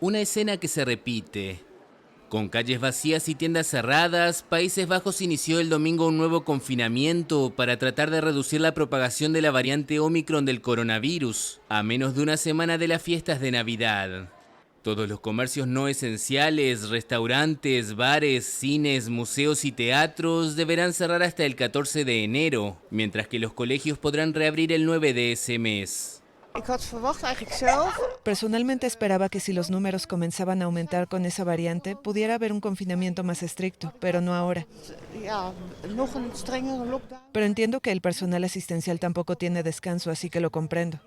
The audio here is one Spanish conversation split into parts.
Una escena que se repite. Con calles vacías y tiendas cerradas, Países Bajos inició el domingo un nuevo confinamiento para tratar de reducir la propagación de la variante Omicron del coronavirus, a menos de una semana de las fiestas de Navidad. Todos los comercios no esenciales, restaurantes, bares, cines, museos y teatros deberán cerrar hasta el 14 de enero, mientras que los colegios podrán reabrir el 9 de ese mes. Personalmente esperaba que si los números comenzaban a aumentar con esa variante, pudiera haber un confinamiento más estricto, pero no ahora. Pero entiendo que el personal asistencial tampoco tiene descanso, así que lo comprendo.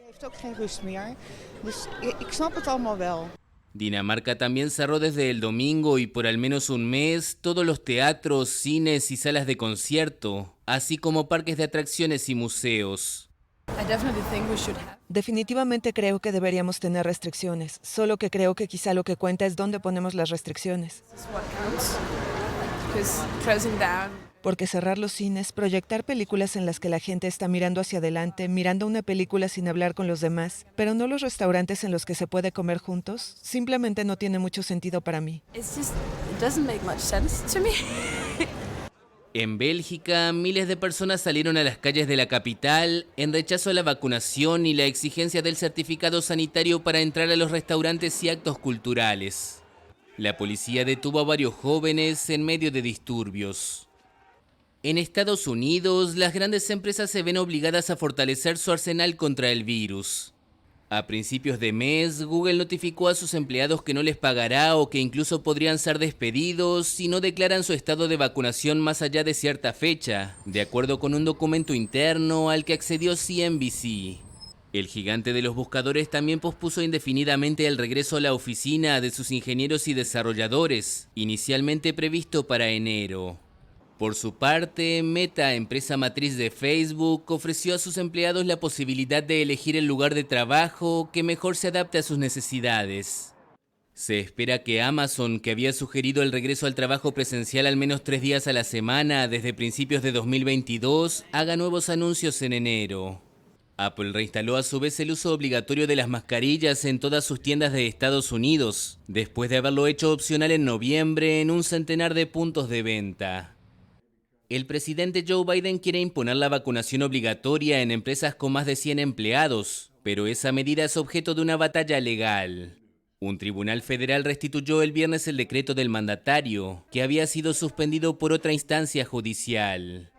Dinamarca también cerró desde el domingo y por al menos un mes todos los teatros, cines y salas de concierto, así como parques de atracciones y museos. Definitivamente creo que deberíamos tener restricciones, solo que creo que quizá lo que cuenta es dónde ponemos las restricciones. Porque cerrar los cines, proyectar películas en las que la gente está mirando hacia adelante, mirando una película sin hablar con los demás, pero no los restaurantes en los que se puede comer juntos, simplemente no tiene mucho sentido para mí. En Bélgica, miles de personas salieron a las calles de la capital en rechazo a la vacunación y la exigencia del certificado sanitario para entrar a los restaurantes y actos culturales. La policía detuvo a varios jóvenes en medio de disturbios. En Estados Unidos, las grandes empresas se ven obligadas a fortalecer su arsenal contra el virus. A principios de mes, Google notificó a sus empleados que no les pagará o que incluso podrían ser despedidos si no declaran su estado de vacunación más allá de cierta fecha, de acuerdo con un documento interno al que accedió CNBC. El gigante de los buscadores también pospuso indefinidamente el regreso a la oficina de sus ingenieros y desarrolladores, inicialmente previsto para enero. Por su parte, Meta, empresa matriz de Facebook, ofreció a sus empleados la posibilidad de elegir el lugar de trabajo que mejor se adapte a sus necesidades. Se espera que Amazon, que había sugerido el regreso al trabajo presencial al menos 3 días a la semana desde principios de 2022, haga nuevos anuncios en enero. Apple reinstaló a su vez el uso obligatorio de las mascarillas en todas sus tiendas de Estados Unidos, después de haberlo hecho opcional en noviembre en un centenar de puntos de venta. El presidente Joe Biden quiere imponer la vacunación obligatoria en empresas con más de 100 empleados, pero esa medida es objeto de una batalla legal. Un tribunal federal restituyó el viernes el decreto del mandatario, que había sido suspendido por otra instancia judicial.